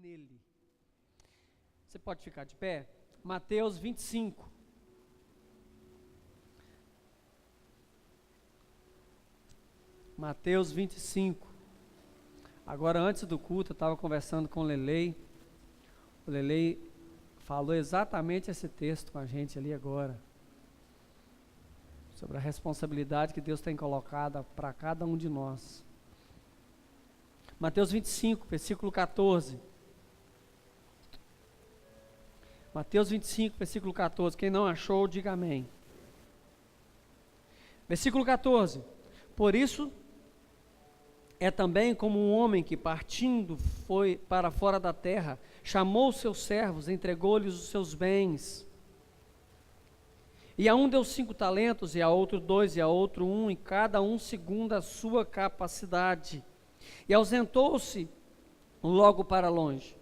nele. Você pode ficar de pé? Mateus 25. Mateus 25. Agora, antes do culto, eu estava conversando com o Lelei. O Lelei falou exatamente esse texto com a gente ali agora. Sobre a responsabilidade que Deus tem colocado para cada um de nós. Mateus 25, versículo 14. Mateus 25, versículo 14. Quem não achou, diga amém. Versículo 14. Por isso, é também como um homem que partindo foi para fora da terra, chamou os seus servos, entregou-lhes os seus bens. E a um deu 5 talentos, e a outro 2, e a outro 1, e cada um segundo a sua capacidade. E ausentou-se logo para longe.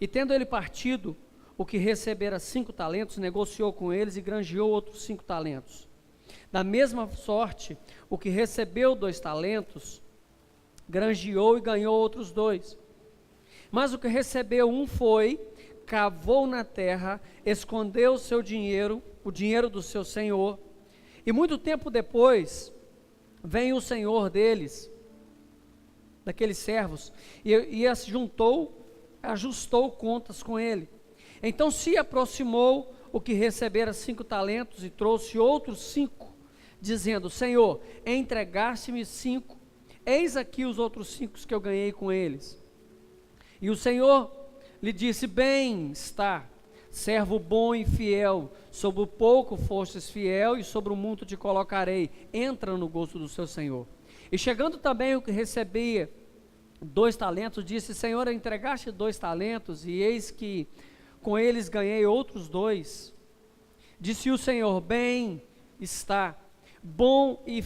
E tendo ele partido, o que recebera 5 talentos, negociou com eles e granjeou outros 5 talentos. Da mesma sorte, o que recebeu 2 talentos, granjeou e ganhou outros 2. Mas o que recebeu 1 foi, cavou na terra, escondeu o seu dinheiro, o dinheiro do seu senhor. E muito tempo depois, vem o senhor deles, daqueles servos, e ajustou contas com ele. Então se aproximou o que recebera 5 talentos e trouxe outros 5, dizendo: Senhor, entregaste-me 5, eis aqui os outros 5 que eu ganhei com eles. E o Senhor lhe disse: bem está, servo bom e fiel, sobre o pouco fostes fiel, e sobre o muito te colocarei, entra no gosto do seu Senhor. E chegando também o que recebia 2 talentos, disse: Senhor, entregaste 2 talentos, e eis que com eles ganhei outros 2. Disse o Senhor: bem está, bom e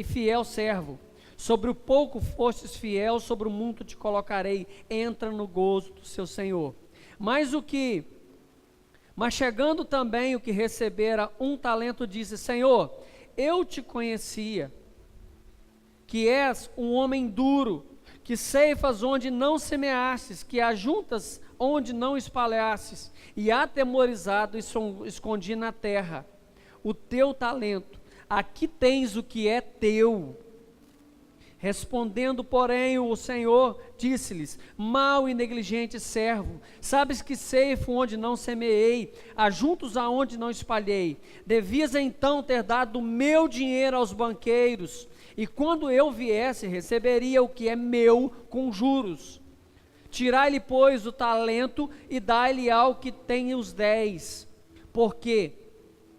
fiel servo, sobre o pouco fostes fiel, sobre o muito te colocarei, entra no gozo do seu Senhor. Mas chegando também o que recebera 1 talento, disse: Senhor, eu te conhecia, que és um homem duro, que ceifas onde não semeastes, que ajuntas onde não espalhastes, e atemorizado escondi na terra o teu talento. Aqui tens o que é teu. Respondendo, porém, o Senhor disse-lhes: mau e negligente servo, sabes que ceifo onde não semeei, ajuntos aonde não espalhei. Devias então ter dado o meu dinheiro aos banqueiros, e quando eu viesse, receberia o que é meu com juros. Tirai-lhe, pois, o talento e dai-lhe ao que tem os 10, porque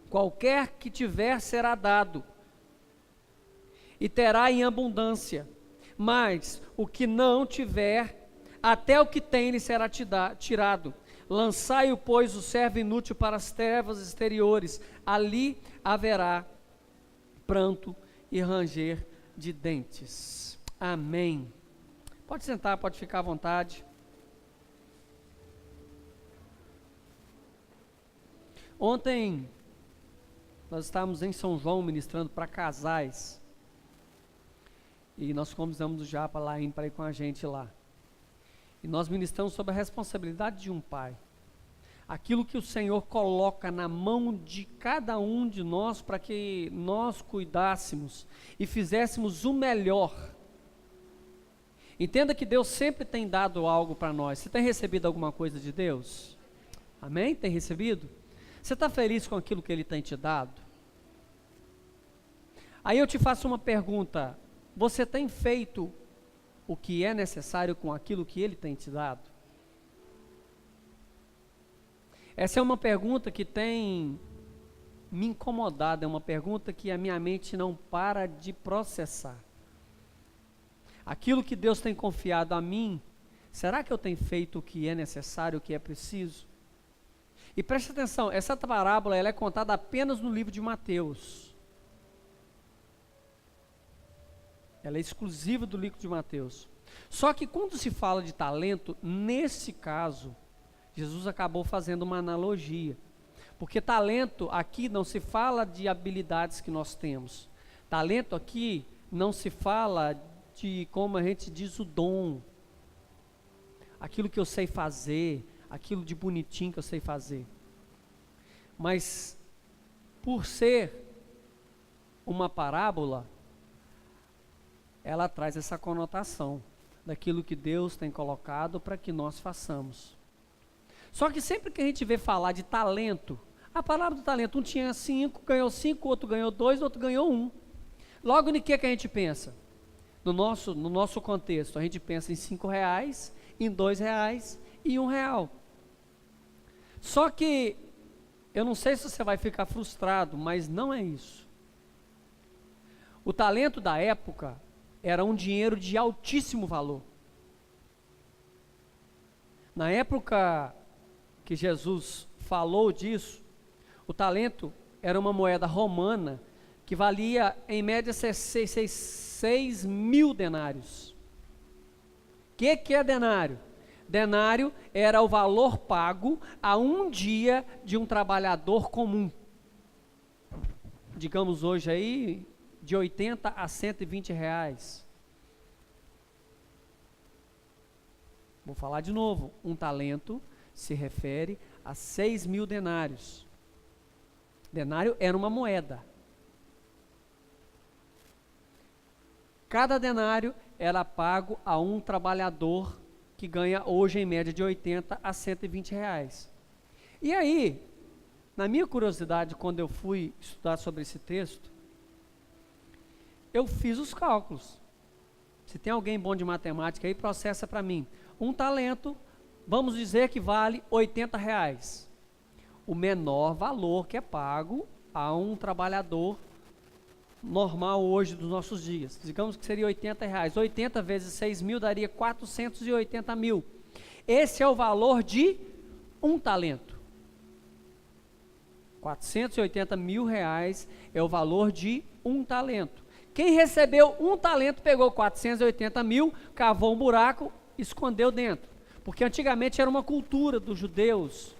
qualquer que tiver será dado, e terá em abundância, mas o que não tiver, até o que tem lhe será tirado. Lançai-o, pois, o servo inútil para as trevas exteriores, ali haverá pranto e ranger de dentes. Amém. Pode sentar, pode ficar à vontade. Ontem, nós estávamos em São João ministrando para casais. E nós convidamos o Japa lá para ir com a gente lá. E nós ministramos sobre a responsabilidade de um pai. Aquilo que o Senhor coloca na mão de cada um de nós para que nós cuidássemos e fizéssemos o melhor. Entenda que Deus sempre tem dado algo para nós. Você tem recebido alguma coisa de Deus? Amém? Tem recebido? Você está feliz com aquilo que Ele tem te dado? Aí eu te faço uma pergunta: você tem feito o que é necessário com aquilo que Ele tem te dado? Essa é uma pergunta que tem me incomodado, é uma pergunta que a minha mente não para de processar. Aquilo que Deus tem confiado a mim, será que eu tenho feito o que é necessário, o que é preciso? E preste atenção, essa parábola ela é contada apenas no livro de Mateus. Ela é exclusiva do livro de Mateus. Só que quando se fala de talento, nesse caso, Jesus acabou fazendo uma analogia. Porque talento aqui não se fala de habilidades que nós temos. Talento aqui não se fala de, como a gente diz, o dom. aquilo que eu sei fazer, aquilo de bonitinho que eu sei fazer. Mas, por ser uma parábola, ela traz essa conotação daquilo que Deus tem colocado para que nós façamos. Só que sempre que a gente vê falar de talento, a palavra do talento, um tinha 5, ganhou 5, outro ganhou 2, outro ganhou 1. Logo, em que a gente pensa? No nosso contexto, a gente pensa em R$5, em R$2 e R$1. Só que, eu não sei se você vai ficar frustrado, mas não é isso. O talento da época era um dinheiro de altíssimo valor. Na época que Jesus falou disso, o talento era uma moeda romana que valia em média 6 mil denários. O que é denário? Denário era o valor pago a um dia de um trabalhador comum. Digamos hoje aí, de 80 a 120 reais. Vou falar de novo. Um talento se refere a 6 mil denários. Denário era uma moeda. Cada denário era pago a um trabalhador que ganha hoje em média de 80 a 120 reais. E aí, na minha curiosidade, quando eu fui estudar sobre esse texto, eu fiz os cálculos. Se tem alguém bom de matemática aí, processa para mim. Um talento, vamos dizer que vale 80 reais. O menor valor que é pago a um trabalhador normal hoje dos nossos dias. Digamos que seria 80 reais. 80 vezes 6 mil daria 480 mil. Esse é o valor de um talento. 480 mil reais é o valor de um talento. Quem recebeu um talento pegou 480 mil, cavou um buraco, escondeu dentro. Porque antigamente era uma cultura dos judeus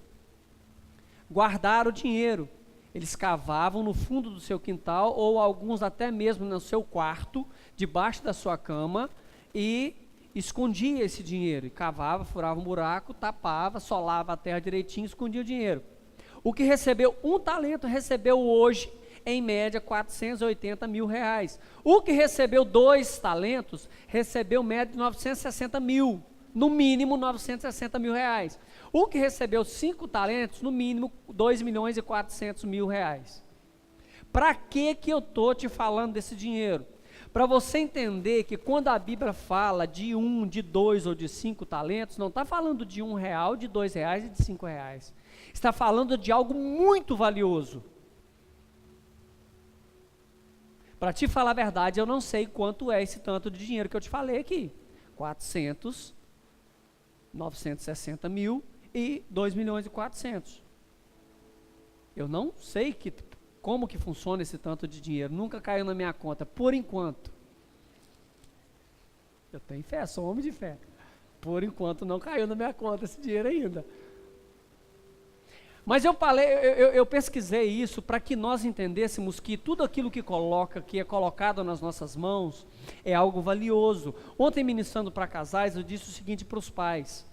guardar o dinheiro. Eles cavavam no fundo do seu quintal, ou alguns até mesmo no seu quarto, debaixo da sua cama, e escondia esse dinheiro. E cavava, furava um buraco, tapava, solava a terra direitinho, escondia o dinheiro. O que recebeu um talento, recebeu hoje, em média, 480 mil reais. O que recebeu 2 talentos, recebeu média de 960 mil. No mínimo, 960 mil reais. O que recebeu 5 talentos, no mínimo, 2 milhões e 400 mil reais. Para que eu estou te falando desse dinheiro? Para você entender que quando a Bíblia fala de 1, de 2 ou de 5 talentos, não está falando de R$1, de R$2 e de R$5. Está falando de algo muito valioso. Para te falar a verdade, eu não sei quanto é esse tanto de dinheiro que eu te falei aqui. 400, 960 mil e 2 milhões e 400. Eu não sei como que funciona esse tanto de dinheiro. Nunca caiu na minha conta, por enquanto. Eu tenho fé, sou homem de fé. Por enquanto não caiu na minha conta esse dinheiro ainda. Mas eu pesquisei isso para que nós entendêssemos que tudo aquilo que é colocado nas nossas mãos, é algo valioso. Ontem, ministrando para casais, eu disse o seguinte para os pais: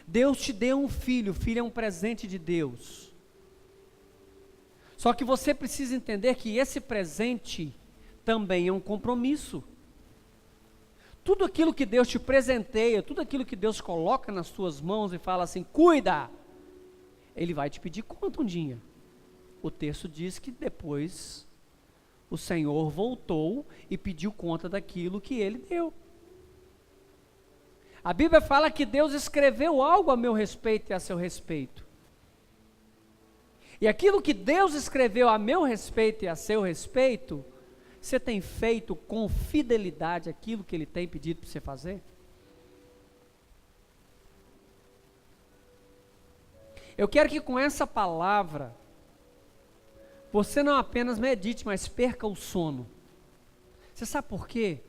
Deus te deu um filho, o filho é um presente de Deus. Só que você precisa entender que esse presente também é um compromisso. Tudo aquilo que Deus te presenteia, tudo aquilo que Deus coloca nas tuas mãos e fala assim, cuida, Ele vai te pedir conta um dia. O texto diz que depois o Senhor voltou e pediu conta daquilo que Ele deu. A Bíblia fala que Deus escreveu algo a meu respeito e a seu respeito. E aquilo que Deus escreveu a meu respeito e a seu respeito, você tem feito com fidelidade aquilo que Ele tem pedido para você fazer? Eu quero que com essa palavra, você não apenas medite, mas perca o sono. Você sabe por quê?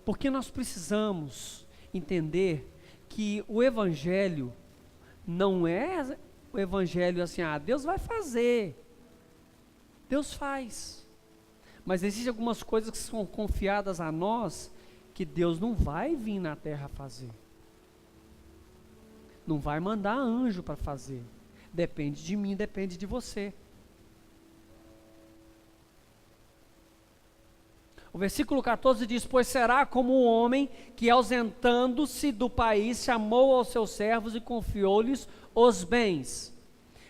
Porque nós precisamos entender que o Evangelho não é o Evangelho assim, Deus vai fazer. Deus faz. Mas existem algumas coisas que são confiadas a nós, que Deus não vai vir na terra fazer. Não vai mandar anjo para fazer. Depende de mim, depende de você. O versículo 14 diz: pois será como um homem que, ausentando-se do país, chamou aos seus servos e confiou-lhes os bens.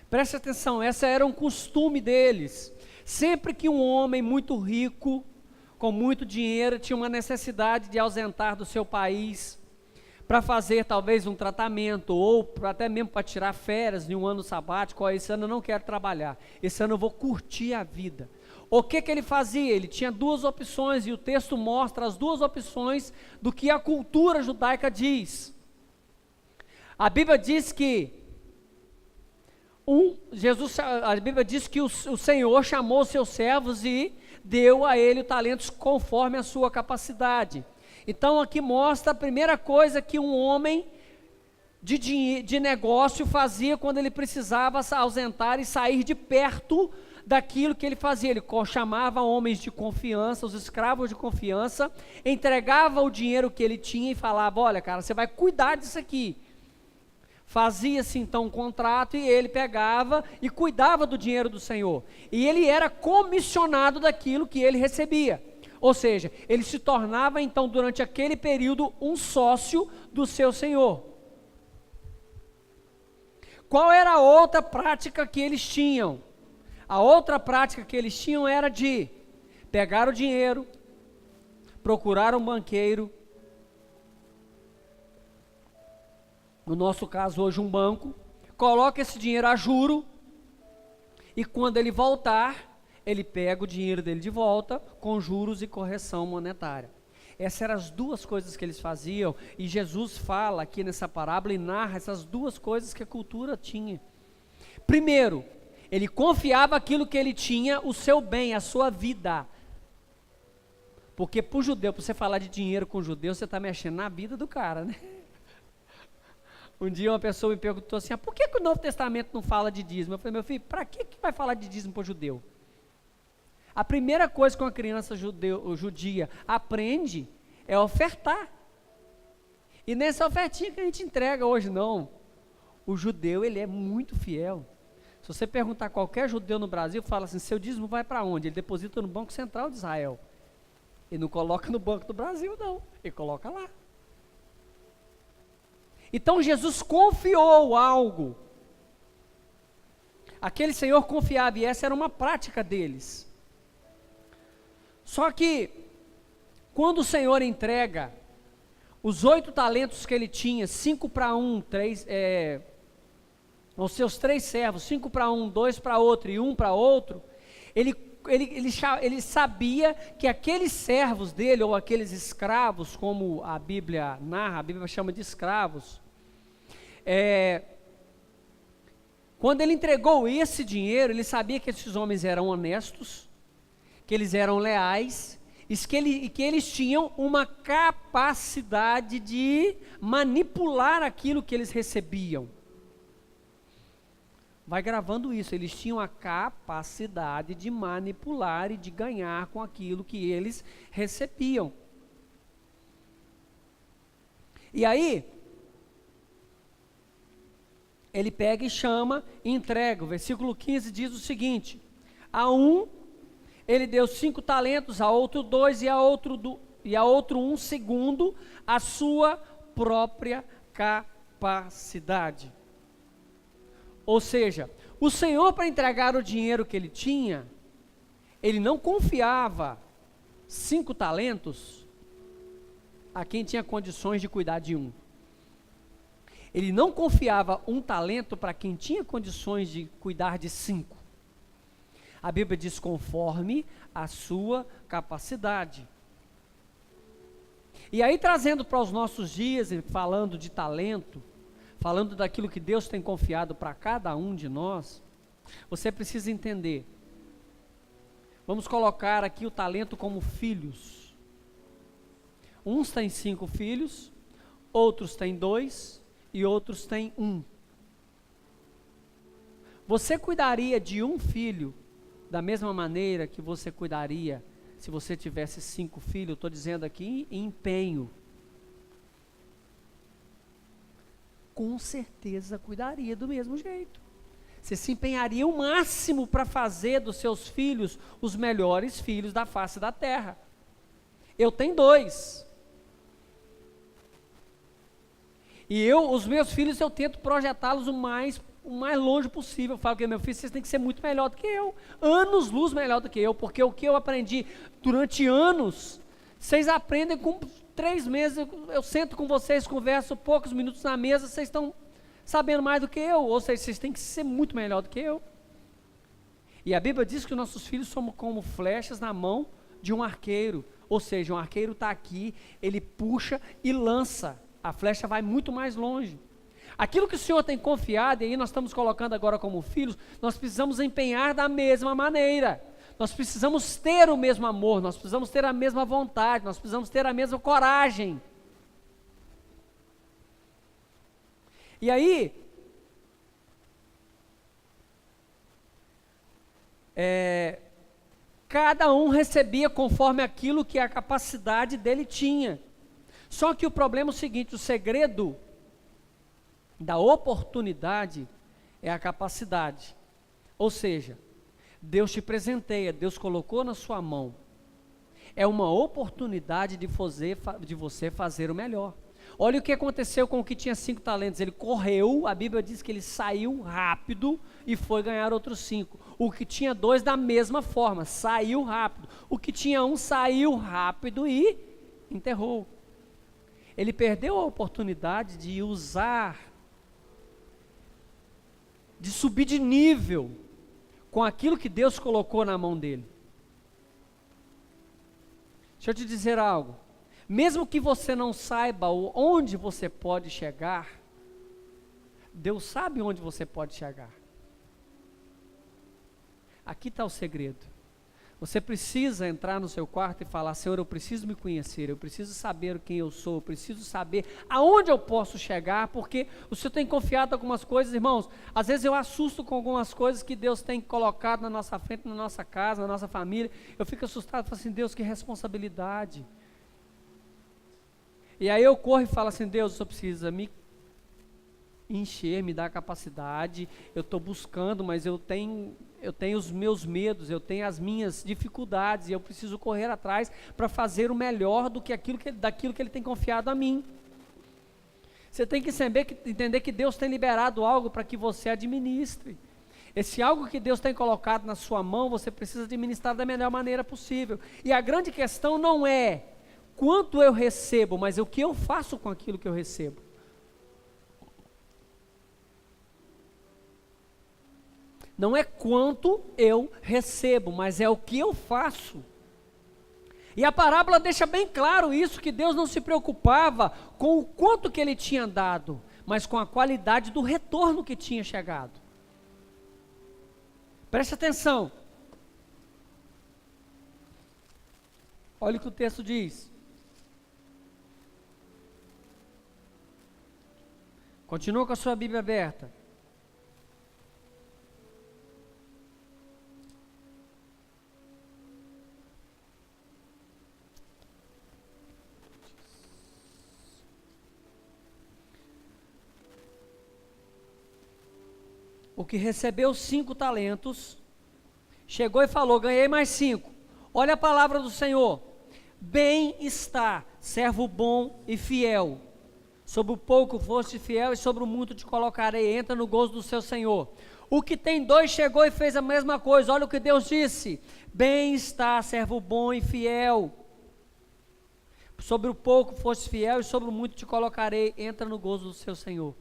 Preste atenção, esse era um costume deles. Sempre que um homem muito rico, com muito dinheiro, tinha uma necessidade de ausentar do seu país, para fazer talvez um tratamento, ou até mesmo para tirar férias em um ano sabático, esse ano eu não quero trabalhar, esse ano eu vou curtir a vida. O que ele fazia? Ele tinha duas opções, e o texto mostra as duas opções do que a cultura judaica diz. A Bíblia diz que a Bíblia diz que o Senhor chamou seus servos e deu a ele talentos conforme a sua capacidade. Então aqui mostra a primeira coisa que um homem de negócio fazia quando ele precisava se ausentar e sair de perto daquilo que ele fazia. Ele chamava homens de confiança, os escravos de confiança, entregava o dinheiro que ele tinha e falava: olha, cara, você vai cuidar disso aqui. Fazia-se então um contrato e ele pegava e cuidava do dinheiro do Senhor. E ele era comissionado daquilo que ele recebia. Ou seja, ele se tornava então durante aquele período um sócio do seu Senhor. Qual era a outra prática que eles tinham? A outra prática que eles tinham era de pegar o dinheiro, procurar um banqueiro, no nosso caso hoje um banco, coloca esse dinheiro a juro, e quando ele voltar, ele pega o dinheiro dele de volta, com juros e correção monetária. Essas eram as duas coisas que eles faziam, e Jesus fala aqui nessa parábola e narra essas duas coisas que a cultura tinha. Primeiro, ele confiava aquilo que ele tinha, o seu bem, a sua vida. Porque para o judeu, para você falar de dinheiro com o judeu, você está mexendo na vida do cara, né? Um dia uma pessoa me perguntou assim: por que o Novo Testamento não fala de dízimo? Eu falei: meu filho, para que vai falar de dízimo para o judeu? A primeira coisa que uma criança judia aprende é ofertar. E nessa ofertinha que a gente entrega hoje, não. O judeu, ele é muito fiel. Se você perguntar a qualquer judeu no Brasil, fala assim: seu dízimo vai para onde? Ele deposita no Banco Central de Israel. Ele não coloca no Banco do Brasil, não. Ele coloca lá. Então Jesus confiou algo. Aquele senhor confiava, e essa era uma prática deles. Só que, quando o Senhor entrega os 8 talentos que ele tinha, 5 para um, os seus 3 servos, 5 para um, 2 para outro e 1 para outro, ele sabia que aqueles servos dele, ou aqueles escravos, como a Bíblia narra, a Bíblia chama de escravos, quando ele entregou esse dinheiro, ele sabia que esses homens eram honestos, que eles eram leais, e que eles tinham uma capacidade de manipular aquilo que eles recebiam. Vai gravando isso, eles tinham a capacidade de manipular e de ganhar com aquilo que eles recebiam. E aí, ele pega e chama e entrega. O versículo 15 diz o seguinte: a um ele deu 5 talentos, a outro 2 e a outro 1 segundo a sua própria capacidade. Ou seja, o Senhor, para entregar o dinheiro que ele tinha, ele não confiava 5 talentos a quem tinha condições de cuidar de um. Ele não confiava 1 talento para quem tinha condições de cuidar de 5. A Bíblia diz: conforme a sua capacidade. E aí, trazendo para os nossos dias, falando de talento, falando daquilo que Deus tem confiado para cada um de nós, você precisa entender. Vamos colocar aqui o talento como filhos. Uns têm 5 filhos, outros têm 2 e outros têm 1. Você cuidaria de um filho da mesma maneira que você cuidaria se você tivesse 5 filhos? Eu estou dizendo aqui em empenho. com certeza cuidaria do mesmo jeito. Você se empenharia o máximo para fazer dos seus filhos os melhores filhos da face da terra. Eu tenho 2. E os meus filhos, eu tento projetá-los o mais longe possível. Eu falo que meu filho, vocês têm que ser muito melhor do que eu. Anos-luz melhor do que eu, porque o que eu aprendi durante anos, vocês aprendem com 3 meses. Eu sento com vocês, converso poucos minutos na mesa, vocês estão sabendo mais do que eu, ou seja, vocês têm que ser muito melhor do que eu. E a Bíblia diz que os nossos filhos são como flechas na mão de um arqueiro, ou seja, um arqueiro está aqui, ele puxa e lança, a flecha vai muito mais longe. Aquilo que o Senhor tem confiado, e aí nós estamos colocando agora como filhos, nós precisamos empenhar da mesma maneira, nós precisamos ter o mesmo amor, nós precisamos ter a mesma vontade, nós precisamos ter a mesma coragem. E aí, cada um recebia conforme aquilo que a capacidade dele tinha. Só que o problema é o seguinte, o segredo da oportunidade é a capacidade. Ou seja, Deus te presenteia, Deus colocou na sua mão. É uma oportunidade de você fazer o melhor. Olha o que aconteceu com o que tinha 5 talentos, ele correu, a Bíblia diz que ele saiu rápido e foi ganhar outros 5. O que tinha 2 da mesma forma, saiu rápido. O que tinha 1 saiu rápido e enterrou. Ele perdeu a oportunidade de usar, de subir de nível com aquilo que Deus colocou na mão dele. Deixa eu te dizer algo. Mesmo que você não saiba onde você pode chegar, Deus sabe onde você pode chegar. Aqui está o segredo. Você precisa entrar no seu quarto e falar: Senhor, eu preciso me conhecer, eu preciso saber quem eu sou, eu preciso saber aonde eu posso chegar, porque o Senhor tem confiado em algumas coisas, irmãos. Às vezes eu assusto com algumas coisas que Deus tem colocado na nossa frente, na nossa casa, na nossa família. Eu fico assustado, falo assim: Deus, que responsabilidade. E aí eu corro e falo assim: Deus, o Senhor precisa me encher, me dar capacidade. Eu estou buscando, mas eu tenho os meus medos, eu tenho as minhas dificuldades, e eu preciso correr atrás para fazer o melhor daquilo que Ele tem confiado a mim. Você tem que entender que Deus tem liberado algo para que você administre. Esse algo que Deus tem colocado na sua mão, você precisa administrar da melhor maneira possível. E a grande questão não é quanto eu recebo, mas o que eu faço com aquilo que eu recebo. Não é quanto eu recebo, mas é o que eu faço. E a parábola deixa bem claro isso, que Deus não se preocupava com o quanto que Ele tinha dado, mas com a qualidade do retorno que tinha chegado. Preste atenção. Olha o que o texto diz. Continua com a sua Bíblia aberta. O que recebeu 5 talentos, chegou e falou: ganhei mais 5. Olha a palavra do Senhor. Bem está, servo bom e fiel. Sobre o pouco foste fiel e sobre o muito te colocarei. Entra no gozo do seu Senhor. O que tem 2 chegou e fez a mesma coisa. Olha o que Deus disse: bem está, servo bom e fiel. Sobre o pouco foste fiel e sobre o muito te colocarei. Entra no gozo do seu Senhor.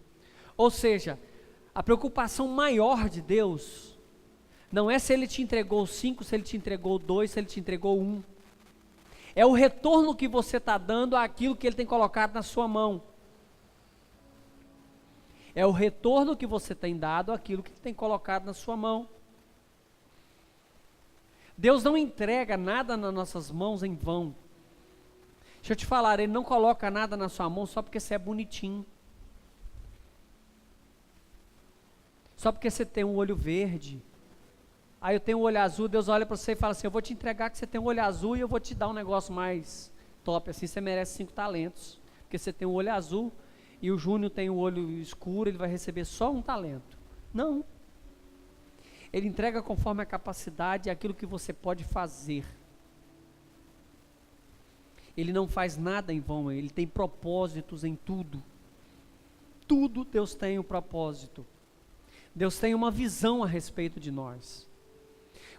Ou seja, a preocupação maior de Deus não é se Ele te entregou 5, se Ele te entregou 2, se Ele te entregou 1. É o retorno que você está dando àquilo que Ele tem colocado na sua mão. É o retorno que você tem dado àquilo que Ele tem colocado na sua mão. Deus não entrega nada nas nossas mãos em vão. Deixa eu te falar, Ele não coloca nada na sua mão só porque você é bonitinho. Só porque você tem um olho verde. Aí eu tenho um olho azul, Deus olha para você e fala assim: eu vou te entregar que você tem um olho azul e eu vou te dar um negócio mais top, assim você merece 5 talentos. Porque você tem um olho azul e o Júnior tem o olho escuro, ele vai receber só um talento. Não. Ele entrega conforme a capacidade e aquilo que você pode fazer. Ele não faz nada em vão, ele tem propósitos em tudo. Tudo Deus tem um propósito. Deus tem uma visão a respeito de nós.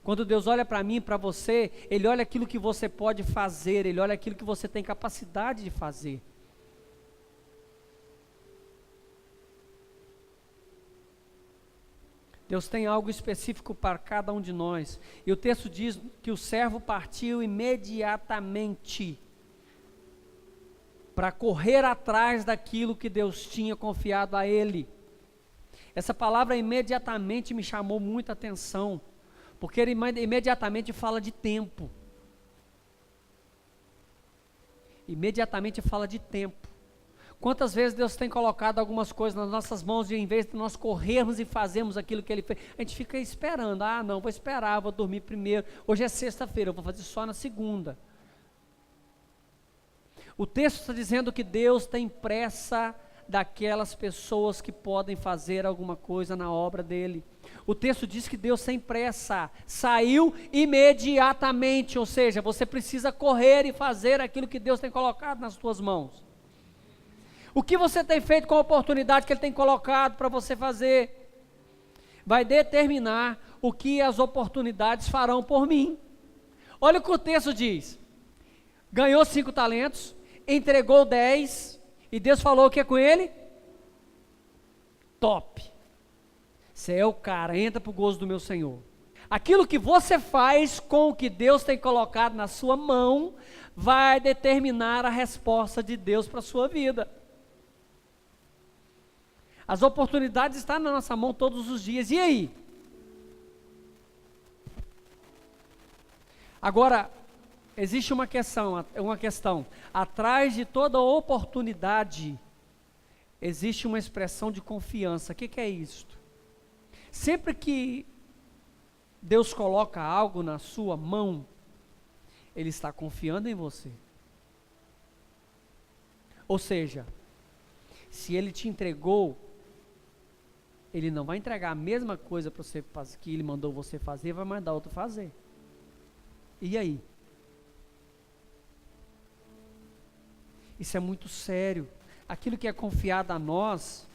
Quando Deus olha para mim e para você, Ele olha aquilo que você pode fazer, Ele olha aquilo que você tem capacidade de fazer. Deus tem algo específico para cada um de nós. E o texto diz que o servo partiu imediatamente para correr atrás daquilo que Deus tinha confiado a ele. Essa palavra imediatamente me chamou muita atenção, porque ele imediatamente fala de tempo. Imediatamente fala de tempo. Quantas vezes Deus tem colocado algumas coisas nas nossas mãos e em vez de nós corrermos e fazermos aquilo que Ele fez, a gente fica esperando. Ah, não, vou esperar, vou dormir primeiro. Hoje é sexta-feira, eu vou fazer só na segunda. O texto está dizendo que Deus tem pressa daquelas pessoas que podem fazer alguma coisa na obra dEle. O texto diz que Deus tem pressa, saiu imediatamente, ou seja, você precisa correr e fazer aquilo que Deus tem colocado nas suas mãos. O que você tem feito com a oportunidade que Ele tem colocado para você fazer, vai determinar o que as oportunidades farão por mim. Olha o que o texto diz, ganhou 5 talentos, entregou 10, e Deus falou o que é com ele? Top, você é o cara, entra para o gozo do meu Senhor. Aquilo que você faz com o que Deus tem colocado na sua mão, vai determinar a resposta de Deus para a sua vida. As oportunidades estão na nossa mão todos os dias, e aí? Agora, existe uma questão, atrás de toda oportunidade, existe uma expressão de confiança. O que é isto? Sempre que Deus coloca algo na sua mão, Ele está confiando em você. Ou seja, se Ele te entregou, Ele não vai entregar a mesma coisa para você que Ele mandou você fazer, vai mandar outro fazer. E aí? Isso é muito sério. Aquilo que é confiado a nós,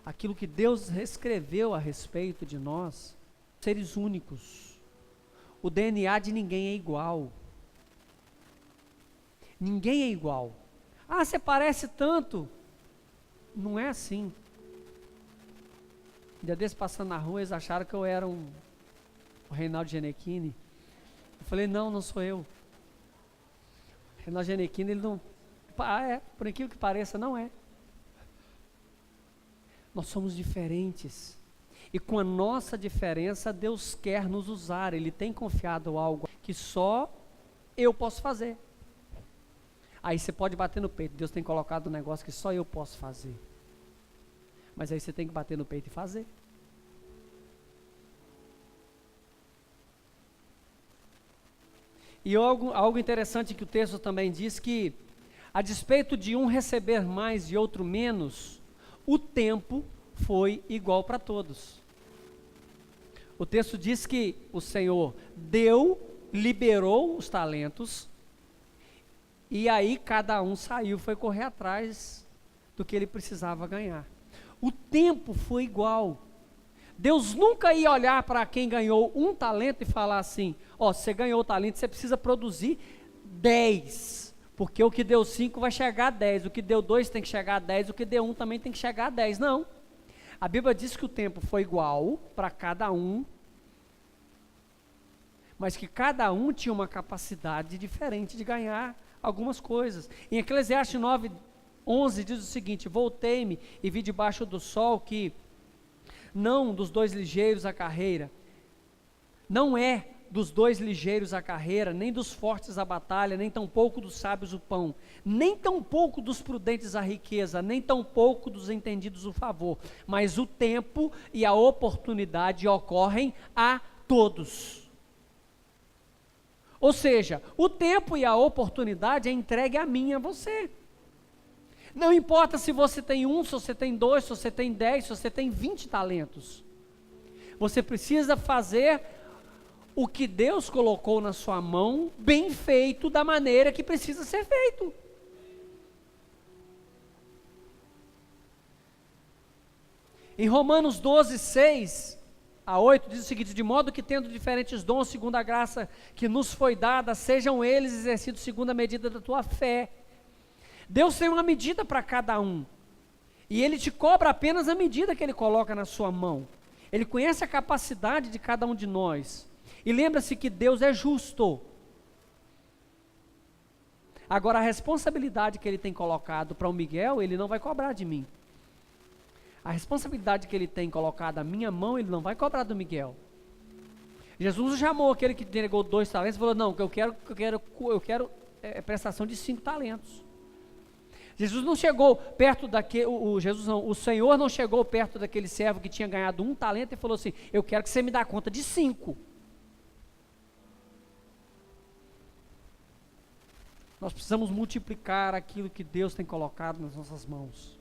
aquilo que Deus escreveu a respeito de nós, seres únicos. O DNA de ninguém é igual. Ninguém é igual. Ah, você parece tanto. Não é assim. Um dia desses, passando na rua, eles acharam que eu era o Reinaldo Gianecchini. Eu falei, não sou eu. O Reinaldo Gianecchini, ele não... por aquilo que pareça, não é. Nós somos diferentes. E com a nossa diferença, Deus quer nos usar. Ele tem confiado algo que só eu posso fazer. Aí você pode bater no peito. Deus tem colocado um negócio que só eu posso fazer. Mas aí você tem que bater no peito e fazer. E algo interessante que o texto também diz que, a despeito de um receber mais e outro menos, o tempo foi igual para todos. O texto diz que o Senhor liberou os talentos, e aí cada um saiu, foi correr atrás do que ele precisava ganhar. O tempo foi igual. Deus nunca ia olhar para quem ganhou um talento e falar assim, você ganhou o talento, você precisa produzir 10, porque o que deu 5 vai chegar a 10, o que deu 2 tem que chegar a 10, o que deu 1 também tem que chegar a 10, não. A Bíblia diz que o tempo foi igual para cada um, mas que cada um tinha uma capacidade diferente de ganhar algumas coisas. Em Eclesiastes 9:11 diz o seguinte, voltei-me e vi debaixo do sol que não dos 2 ligeiros a carreira, não é dos 2 ligeiros a carreira, nem dos fortes a batalha, nem tampouco dos sábios o pão, nem tampouco dos prudentes a riqueza, nem tampouco dos entendidos o favor, mas o tempo e a oportunidade ocorrem a todos. Ou seja, o tempo e a oportunidade é entregue a mim e a você. Não importa se você tem 1, se você tem 2, se você tem 10, se você tem 20 talentos. Você precisa fazer o que Deus colocou na sua mão, bem feito, da maneira que precisa ser feito. Em Romanos 12, 6 a 8, diz o seguinte: de modo que tendo diferentes dons, segundo a graça que nos foi dada, sejam eles exercidos segundo a medida da tua fé. Deus tem uma medida para cada um, e Ele te cobra apenas a medida que Ele coloca na sua mão. Ele conhece a capacidade de cada um de nós, e lembra-se que Deus é justo. Agora, a responsabilidade que Ele tem colocado para o Miguel, Ele não vai cobrar de mim. A responsabilidade que Ele tem colocado à minha mão, Ele não vai cobrar do Miguel. Jesus chamou aquele que entregou 2 talentos e falou: não, eu quero prestação de 5 talentos. Jesus não chegou perto daquele, o Senhor não chegou perto daquele servo que tinha ganhado 1 talento e falou assim: eu quero que você me dê conta de 5. Nós precisamos multiplicar aquilo que Deus tem colocado nas nossas mãos.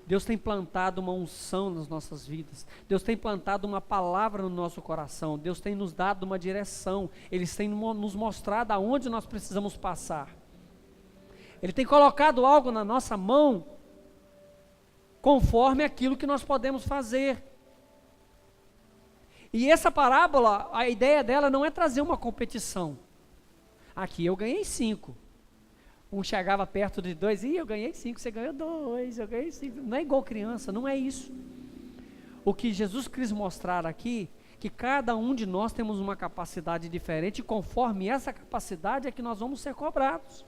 Deus tem plantado uma unção nas nossas vidas. Deus tem plantado uma palavra no nosso coração. Deus tem nos dado uma direção. Ele tem nos mostrado aonde nós precisamos passar. Ele tem colocado algo na nossa mão, conforme aquilo que nós podemos fazer. E essa parábola, a ideia dela não é trazer uma competição. Aqui eu ganhei 5. Um chegava perto de 2, eu ganhei 5, você ganhou 2, eu ganhei 5. Não é igual criança, não é isso. O que Jesus quis mostrar aqui, que cada um de nós temos uma capacidade diferente, e conforme essa capacidade é que nós vamos ser cobrados.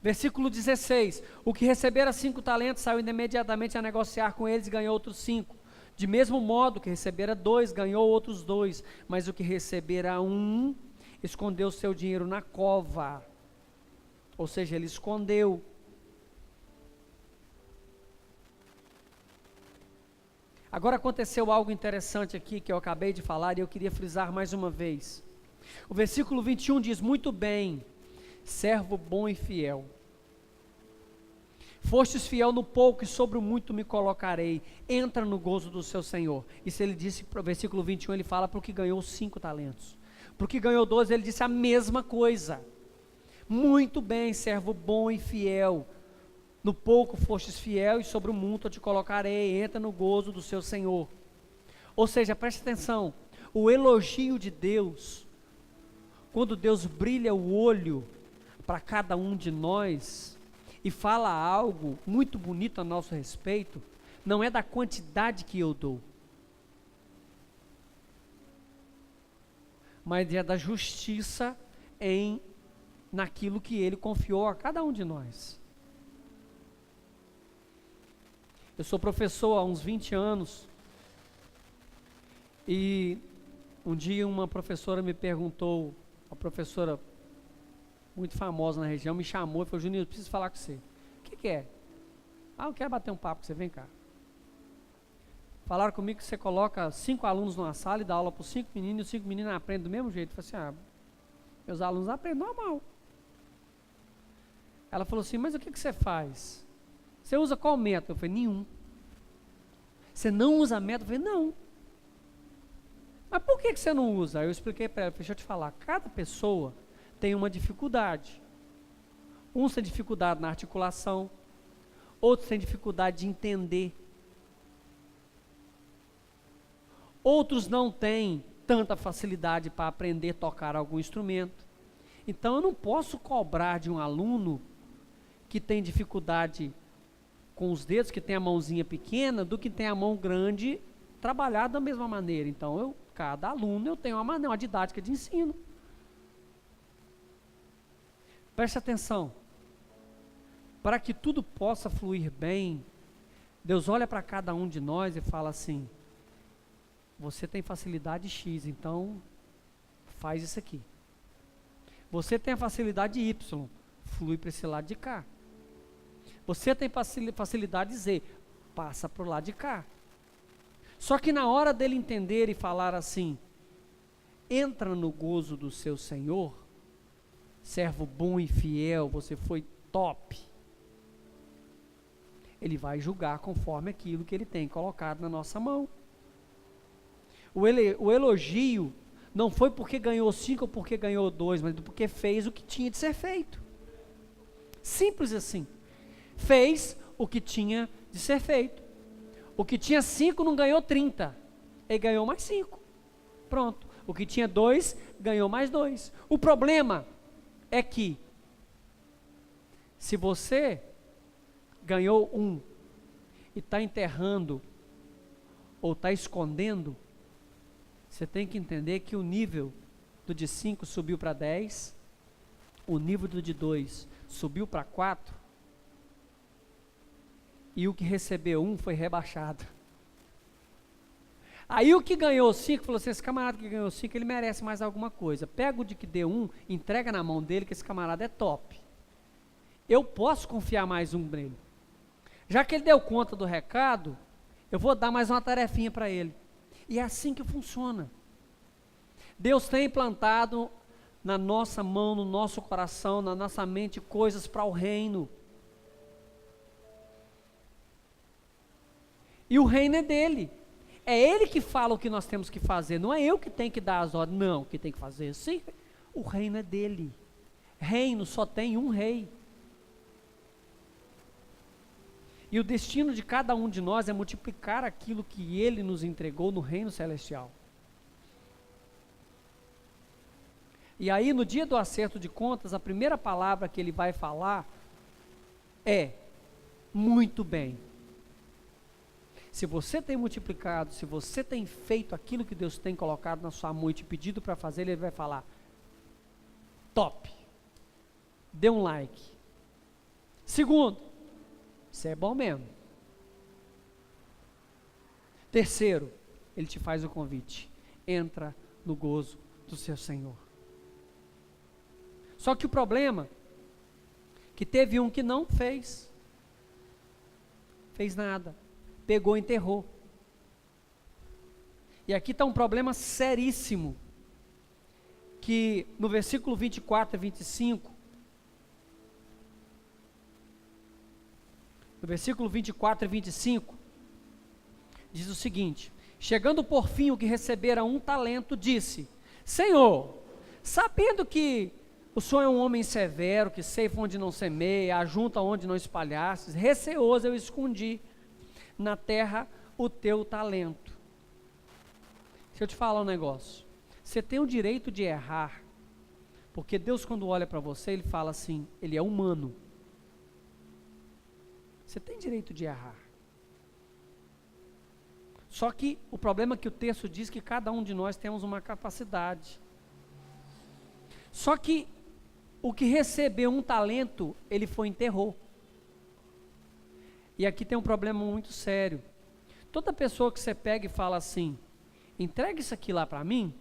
Versículo 16, o que recebera 5 talentos saiu imediatamente a negociar com eles e ganhou outros 5. De mesmo modo, que recebera 2, ganhou outros 2, mas o que recebera 1, escondeu seu dinheiro na cova. Ou seja, ele escondeu. Agora aconteceu algo interessante aqui que eu acabei de falar e eu queria frisar mais uma vez. O versículo 21 diz: muito bem, servo bom e fiel. Fostes fiel no pouco e sobre o muito me colocarei. Entra no gozo do seu Senhor. Isso ele disse, para o versículo 21, ele fala para o que ganhou 5 talentos. Para o que ganhou 12, ele disse a mesma coisa. Muito bem, servo bom e fiel. No pouco fostes fiel e sobre o muito eu te colocarei. Entra no gozo do seu Senhor. Ou seja, preste atenção. O elogio de Deus, quando Deus brilha o olho para cada um de nós e fala algo muito bonito a nosso respeito, não é da quantidade que eu dou, mas é da justiça naquilo que Ele confiou a cada um de nós. Eu sou professor há uns 20 anos, e um dia uma professora me perguntou, uma professora muito famosa na região, me chamou e falou: Juninho, eu preciso falar com você. O que é? Eu quero bater um papo com você, vem cá. Falaram comigo que você coloca 5 alunos numa sala e dá aula para os 5 meninos, e os 5 meninos aprendem do mesmo jeito. Eu falei assim: meus alunos aprendem normal. Ela falou assim: mas o que você faz? Você usa qual método? Eu falei: nenhum. Você não usa método? Eu falei: não. Mas por que você não usa? Aí eu expliquei para ela, deixa eu te falar, cada pessoa tem uma dificuldade. Uns têm dificuldade na articulação, outros têm dificuldade de entender, outros não têm tanta facilidade para aprender a tocar algum instrumento. Então eu não posso cobrar de um aluno que tem dificuldade com os dedos, que tem a mãozinha pequena, do que tem a mão grande, trabalhar da mesma maneira. Então cada aluno eu tenho uma didática de ensino. Preste atenção, para que tudo possa fluir bem, Deus olha para cada um de nós e fala assim: você tem facilidade X, então faz isso aqui. Você tem a facilidade Y, flui para esse lado de cá. Você tem facilidade Z, passa para o lado de cá. Só que na hora dele entender e falar assim: entra no gozo do seu Senhor, servo bom e fiel, você foi top. Ele vai julgar conforme aquilo que ele tem colocado na nossa mão. O elogio não foi porque ganhou 5 ou porque ganhou 2, mas porque fez o que tinha de ser feito. Simples assim. Fez o que tinha de ser feito. O que tinha 5 não ganhou 30. Ele ganhou mais 5. Pronto. O que tinha 2 ganhou mais 2. O problema é que se você ganhou 1 e está enterrando ou está escondendo, você tem que entender que o nível do de 5 subiu para 10, o nível do de 2 subiu para 4, e o que recebeu 1 foi rebaixado. Aí o que ganhou 5, falou assim, esse camarada que ganhou 5, ele merece mais alguma coisa. Pega o de que deu 1, entrega na mão dele, que esse camarada é top. Eu posso confiar mais 1 nele. Já que ele deu conta do recado, eu vou dar mais uma tarefinha para ele. E é assim que funciona. Deus tem implantado na nossa mão, no nosso coração, na nossa mente, coisas para o reino. E o reino é dele. É ele que fala o que nós temos que fazer, não é eu que tenho que dar as ordens. Não, o que tem que fazer sim, o reino é dele. Reino só tem um rei. E o destino de cada um de nós é multiplicar aquilo que ele nos entregou no reino celestial. E aí no dia do acerto de contas, a primeira palavra que ele vai falar é, muito bem. Se você tem multiplicado, se você tem feito aquilo que Deus tem colocado na sua mão e te pedido para fazer, ele vai falar, top, dê um like. Segundo, você é bom mesmo. Terceiro, ele te faz o convite, entra no gozo do seu Senhor. Só que o problema, que teve um que não fez nada. Pegou e enterrou. E aqui está um problema seríssimo, que no versículo 24 e 25, no versículo 24 e 25, diz o seguinte, chegando por fim o que recebera 1 talento, disse, Senhor, sabendo que o Senhor é um homem severo, que ceifa onde não semeia, ajunta onde não espalhastes, receoso eu escondi na terra o teu talento. Deixa eu te falar um negócio, você tem o direito de errar, porque Deus quando olha para você, ele fala assim, ele é humano, você tem direito de errar, só que o problema é que o texto diz que cada um de nós temos uma capacidade, só que o que recebeu 1 talento, ele foi e enterrou. E aqui tem um problema muito sério. Toda pessoa que você pega e fala assim, entrega isso aqui lá para mim,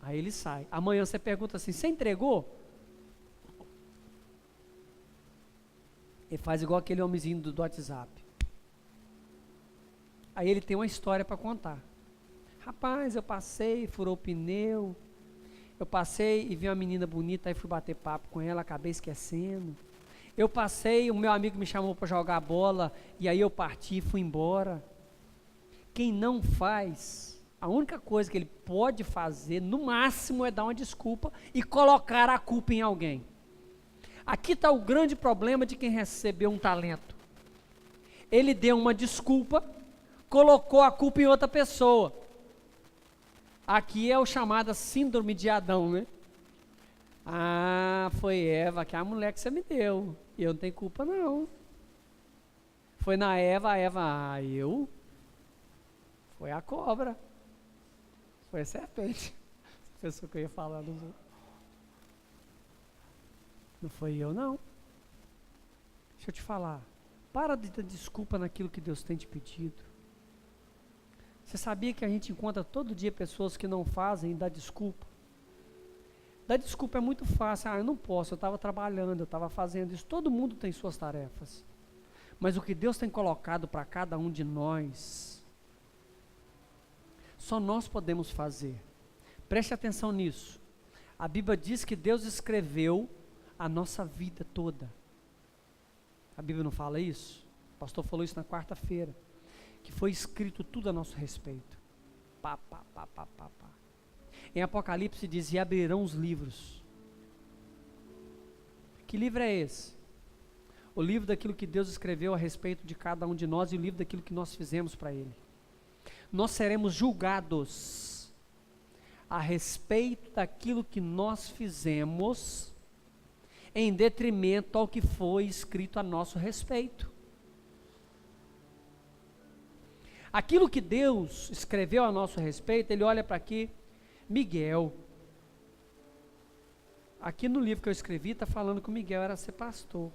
aí ele sai. Amanhã você pergunta assim, você entregou? Ele faz igual aquele homenzinho do WhatsApp. Aí ele tem uma história para contar. Rapaz, eu passei, furou o pneu, eu passei e vi uma menina bonita, aí fui bater papo com ela, acabei esquecendo. Eu passei, o meu amigo me chamou para jogar bola, e aí eu parti e fui embora. Quem não faz, a única coisa que ele pode fazer, no máximo, é dar uma desculpa e colocar a culpa em alguém. Aqui está o grande problema de quem recebeu 1 talento. Ele deu uma desculpa, colocou a culpa em outra pessoa. Aqui é o chamado síndrome de Adão, né? Ah, foi Eva, que é a mulher que você me deu. E eu não tenho culpa não. Foi na Eva, eu? Foi a cobra. Foi a serpente. Essa pessoa que eu ia falar dos outros. Não foi eu não. Deixa eu te falar. Para de dar desculpa naquilo que Deus tem te pedido. Você sabia que a gente encontra todo dia pessoas que não fazem e dá desculpa? Dar desculpa é muito fácil. Eu não posso, eu estava trabalhando, eu estava fazendo isso. Todo mundo tem suas tarefas. Mas o que Deus tem colocado para cada um de nós, só nós podemos fazer. Preste atenção nisso. A Bíblia diz que Deus escreveu a nossa vida toda. A Bíblia não fala isso? O pastor falou isso na quarta-feira, que foi escrito tudo a nosso respeito. Pá, pá, pá, pá, pá, pá. Em Apocalipse diz, e abrirão os livros. Que livro é esse? O livro daquilo que Deus escreveu a respeito de cada um de nós e o livro daquilo que nós fizemos para Ele. Nós seremos julgados a respeito daquilo que nós fizemos em detrimento ao que foi escrito a nosso respeito. Aquilo que Deus escreveu a nosso respeito, Ele olha para aqui, Miguel. Aqui no livro que eu escrevi, está falando que o Miguel era ser pastor.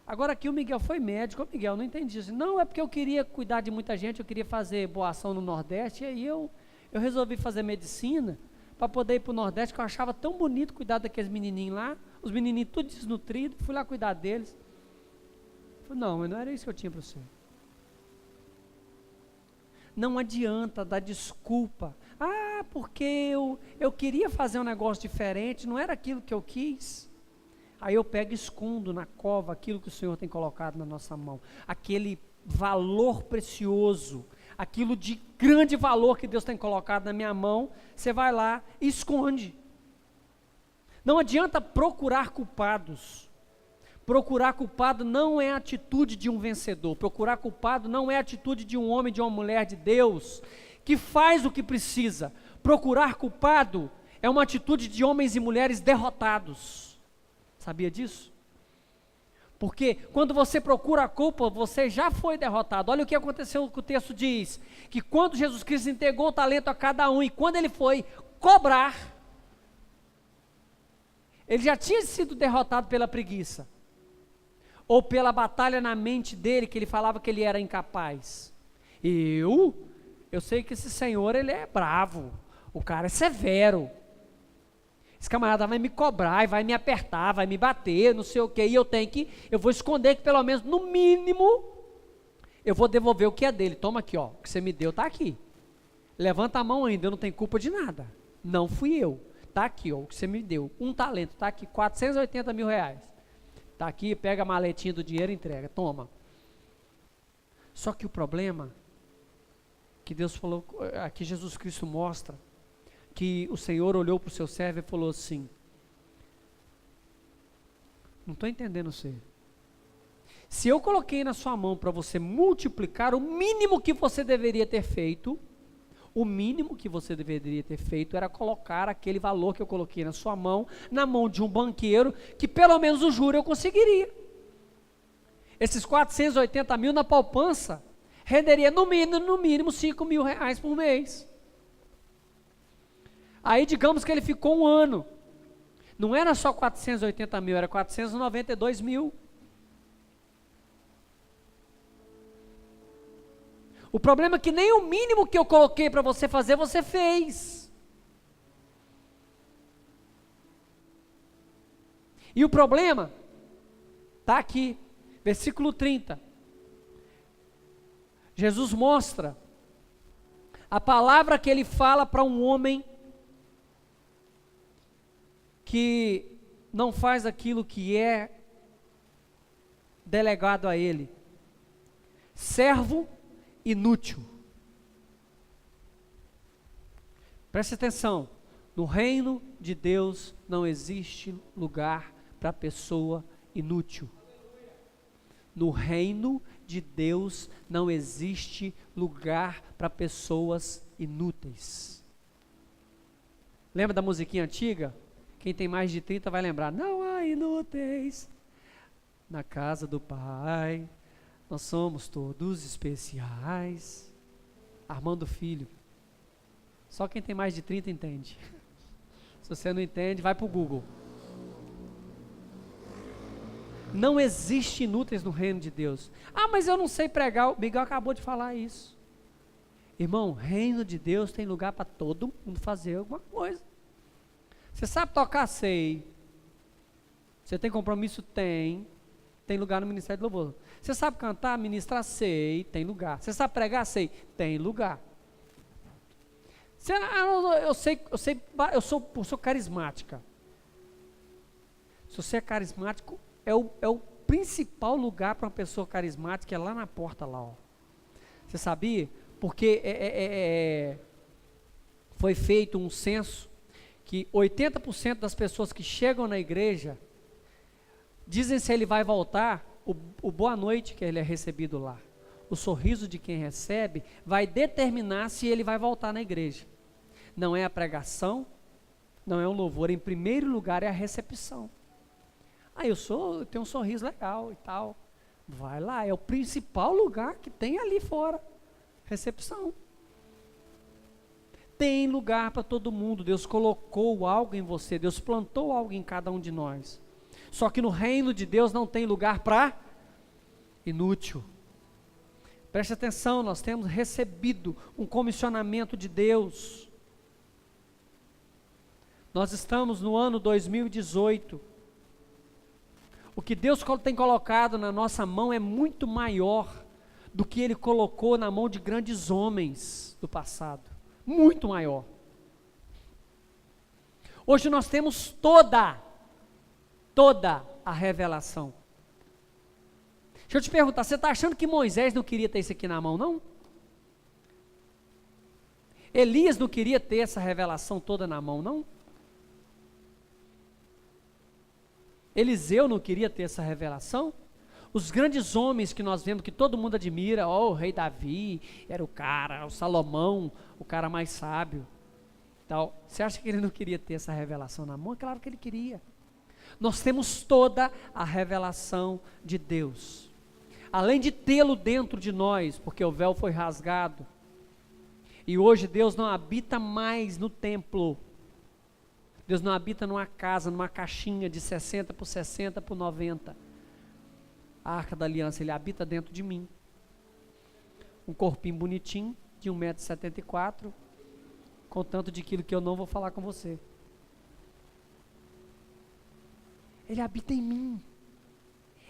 Agora aqui o Miguel foi médico, o Miguel não entendi isso. Não, é porque eu queria cuidar de muita gente, eu queria fazer boa ação no Nordeste, e aí eu resolvi fazer medicina, para poder ir para o Nordeste, que eu achava tão bonito cuidar daqueles menininhos lá, os menininhos tudo desnutridos, fui lá cuidar deles. Falei, não, mas não era isso que eu tinha para você. Não adianta dar desculpa. Ah, porque eu queria fazer um negócio diferente, não era aquilo que eu quis. Aí eu pego e escondo na cova aquilo que o Senhor tem colocado na nossa mão. Aquele valor precioso, aquilo de grande valor que Deus tem colocado na minha mão, você vai lá e esconde. Não adianta procurar culpados. Procurar culpado não é a atitude de um vencedor. Procurar culpado não é a atitude de um homem, de uma mulher de Deus, que faz o que precisa. Procurar culpado é uma atitude de homens e mulheres derrotados. Sabia disso? Porque quando você procura a culpa, você já foi derrotado. Olha o que aconteceu, que o texto diz, que quando Jesus Cristo entregou o talento a cada um, e quando ele foi cobrar, ele já tinha sido derrotado pela preguiça, ou pela batalha na mente dele, que ele falava que ele era incapaz. Eu sei que esse Senhor, ele é bravo, o cara é severo, esse camarada vai me cobrar, e vai me apertar, vai me bater, não sei o que, e eu vou esconder que pelo menos, no mínimo, eu vou devolver o que é dele. Toma aqui, ó, o que você me deu está aqui, levanta a mão ainda, eu não tenho culpa de nada, não fui eu, está aqui, ó, o que você me deu, um talento, está aqui, 480 mil reais, está aqui, pega a maletinha do dinheiro e entrega, toma. Só que o problema, que Deus falou, aqui Jesus Cristo mostra, que o Senhor olhou para o seu servo e falou assim, não estou entendendo você, se eu coloquei na sua mão para você multiplicar, o mínimo que você deveria ter feito, era colocar aquele valor que eu coloquei na sua mão, na mão de um banqueiro, que pelo menos o juro eu conseguiria. Esses 480 mil na poupança, renderia no mínimo 5 mil reais por mês. Aí digamos que ele ficou um ano, não era só 480 mil, era 492 mil. O problema é que nem o mínimo que eu coloquei para você fazer, você fez. E o problema está aqui, versículo 30. Jesus mostra a palavra que ele fala para um homem que não faz aquilo que é delegado a ele. Servo inútil. Preste atenção, no reino de Deus não existe lugar para pessoa inútil. No reino de Deus não existe lugar para pessoas inúteis. Lembra da musiquinha antiga? Quem tem mais de 30 vai lembrar. Não há inúteis na casa do Pai, nós somos todos especiais. Armando Filho. Só quem tem mais de 30 entende. Se você não entende, vai para o Google. Não existe inúteis no reino de Deus. Ah, mas eu não sei pregar. O Miguel acabou de falar isso. Irmão, reino de Deus tem lugar para todo mundo fazer alguma coisa. Você sabe tocar? Sei. Você tem compromisso? Tem. Tem lugar no Ministério do Louvor. Você sabe cantar, ministrar? Sei. Tem lugar. Você sabe pregar? Sei. Tem lugar. Eu sou carismática. Se você é carismático, é o principal lugar para uma pessoa carismática, é lá na porta lá, ó. Você sabia? Porque foi feito um censo que 80% das pessoas que chegam na igreja dizem se ele vai voltar, o boa noite que ele é recebido lá, o sorriso de quem recebe, vai determinar se ele vai voltar na igreja. Não é a pregação, não é o louvor, em primeiro lugar é a recepção. Eu tenho um sorriso legal e tal. Vai lá, é o principal lugar que tem ali fora. Recepção. Tem lugar para todo mundo. Deus colocou algo em você, Deus plantou algo em cada um de nós. Só que no reino de Deus não tem lugar para inútil. Preste atenção, nós temos recebido um comissionamento de Deus. Nós estamos no ano 2018. O que Deus tem colocado na nossa mão é muito maior do que Ele colocou na mão de grandes homens do passado. Muito maior. Hoje nós temos toda a revelação. Deixa eu te perguntar, você está achando que Moisés não queria ter isso aqui na mão, não? Elias não queria ter essa revelação toda na mão, não? Eliseu não queria ter essa revelação? Os grandes homens que nós vemos, que todo mundo admira, o rei Davi, era o cara, o Salomão, o cara mais sábio. Então, você acha que ele não queria ter essa revelação na mão? É claro que ele queria. Nós temos toda a revelação de Deus. Além de tê-lo dentro de nós, porque o véu foi rasgado, e hoje Deus não habita mais no templo. Deus não habita numa casa, numa caixinha de 60 por 60 por 90. A Arca da Aliança, Ele habita dentro de mim. Um corpinho bonitinho, de 1,74 m, com tanto de quilo que eu não vou falar com você. Ele habita em mim.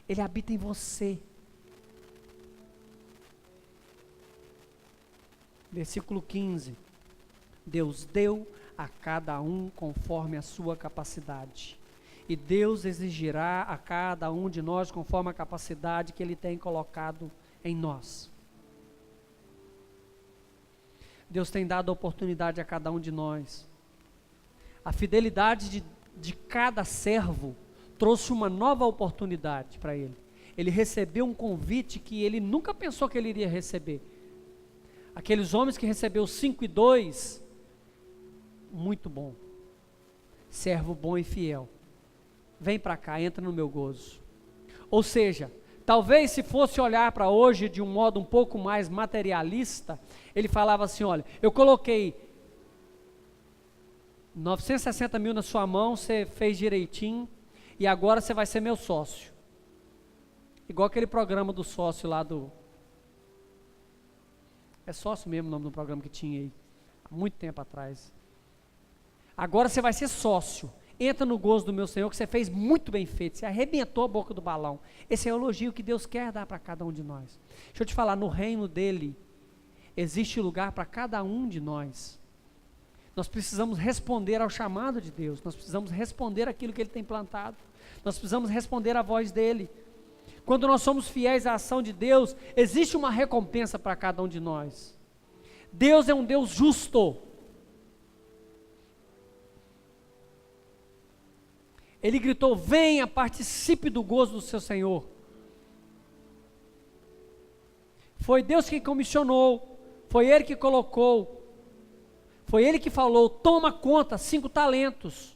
Ele habita em você. Versículo 15. Deus deu a cada um conforme a sua capacidade. E Deus exigirá a cada um de nós conforme a capacidade que Ele tem colocado em nós. Deus tem dado a oportunidade a cada um de nós. A fidelidade de cada servo trouxe uma nova oportunidade para ele. Ele recebeu um convite que ele nunca pensou que ele iria receber. Aqueles homens que recebeu 5 e 2, muito bom. Servo bom e fiel. Vem para cá, entra no meu gozo. Ou seja, talvez se fosse olhar para hoje de um modo um pouco mais materialista, ele falava assim, olha, eu coloquei 960 mil na sua mão, você fez direitinho, e agora você vai ser meu sócio. Igual aquele programa do sócio lá do... É sócio mesmo o nome do programa que tinha aí, há muito tempo atrás. Agora você vai ser sócio. Entra no gozo do meu Senhor, que você fez muito bem feito, você arrebentou a boca do balão. Esse é o elogio que Deus quer dar para cada um de nós. Deixa eu te falar, no reino dele, existe lugar para cada um de nós. Nós precisamos responder ao chamado de Deus, nós precisamos responder aquilo que Ele tem plantado, nós precisamos responder à voz dEle. Quando nós somos fiéis à ação de Deus, existe uma recompensa para cada um de nós. Deus é um Deus justo. Ele gritou, venha, participe do gozo do seu Senhor. Foi Deus quem comissionou, foi Ele que colocou, foi Ele que falou, toma conta, 5 talentos.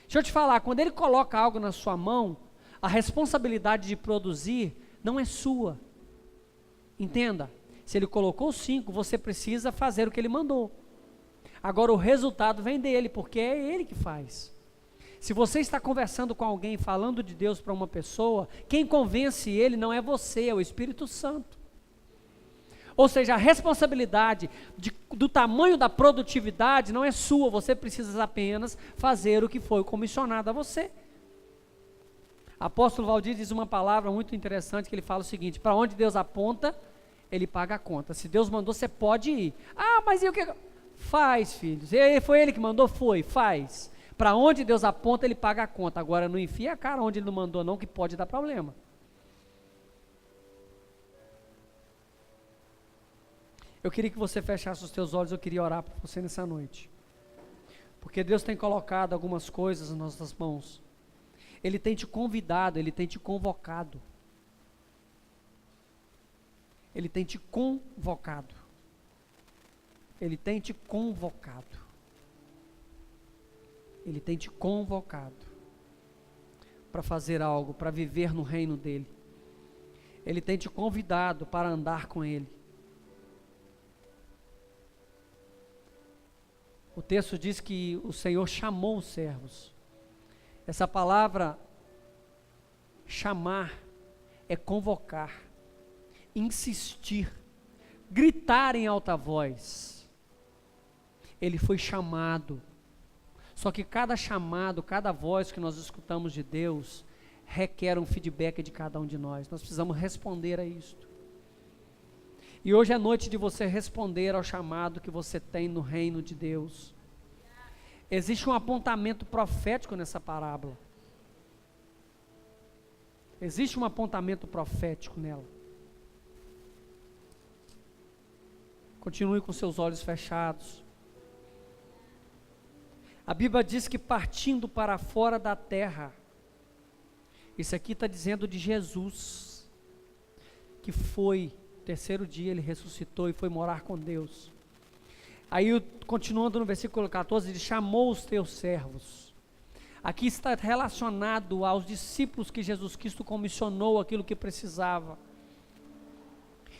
Deixa eu te falar, quando Ele coloca algo na sua mão, a responsabilidade de produzir não é sua. Entenda, se Ele colocou 5, você precisa fazer o que Ele mandou. Agora o resultado vem dEle, porque é Ele que faz. Se você está conversando com alguém, falando de Deus para uma pessoa, quem convence ele não é você, é o Espírito Santo. Ou seja, a responsabilidade do tamanho da produtividade não é sua, você precisa apenas fazer o que foi comissionado a você. Apóstolo Valdir diz uma palavra muito interessante, que ele fala o seguinte, para onde Deus aponta, Ele paga a conta. Se Deus mandou, você pode ir. Ah, mas e o que? Faz, filhos. E foi Ele que mandou? Foi, faz. Para onde Deus aponta, ele paga a conta. Agora, não enfia a cara onde ele não mandou não, que pode dar problema. Eu queria que você fechasse os teus olhos, eu queria orar por você nessa noite. Porque Deus tem colocado algumas coisas nas nossas mãos. Ele tem te convidado, Ele tem te convocado. Ele tem te convocado. Ele tem te convocado. Ele tem te convocado para fazer algo, para viver no reino dEle. Ele tem te convidado para andar com Ele. O texto diz que o Senhor chamou os servos. Essa palavra chamar é convocar, insistir, gritar em alta voz. Ele foi chamado. Só que cada chamado, cada voz que nós escutamos de Deus, requer um feedback de cada um de nós. Nós precisamos responder a isto. E hoje é noite de você responder ao chamado que você tem no reino de Deus. Existe um apontamento profético nessa parábola. Existe um apontamento profético nela. Continue com seus olhos fechados. A Bíblia diz que partindo para fora da terra, isso aqui está dizendo de Jesus, que foi, terceiro dia ele ressuscitou e foi morar com Deus. Aí, continuando no versículo 14, ele chamou os teus servos. Aqui está relacionado aos discípulos que Jesus Cristo comissionou aquilo que precisava.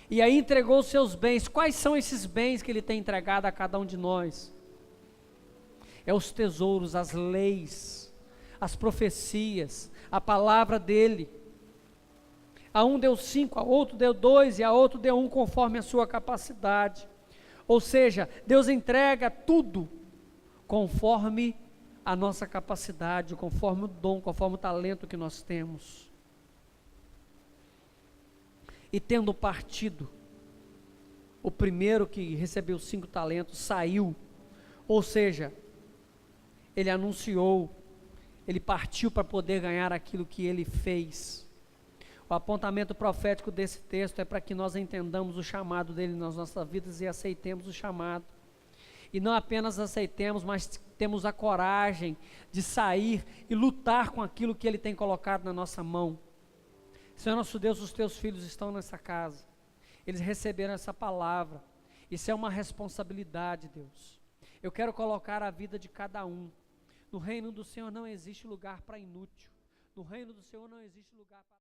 E aí entregou os seus bens. Quais são esses bens que ele tem entregado a cada um de nós? É os tesouros, as leis, as profecias, a palavra dele. A um deu 5, a outro deu 2 e a outro deu 1 conforme a sua capacidade. Ou seja, Deus entrega tudo conforme a nossa capacidade, conforme o dom, conforme o talento que nós temos. E tendo partido, o primeiro que recebeu 5 talentos saiu, ou seja, ele anunciou, ele partiu para poder ganhar aquilo que ele fez. O apontamento profético desse texto é para que nós entendamos o chamado dele nas nossas vidas e aceitemos o chamado. E não apenas aceitemos, mas temos a coragem de sair e lutar com aquilo que ele tem colocado na nossa mão. Senhor nosso Deus, os teus filhos estão nessa casa. Eles receberam essa palavra. Isso é uma responsabilidade, Deus. Eu quero colocar a vida de cada um. No reino do Senhor não existe lugar para inútil. No reino do Senhor não existe lugar para...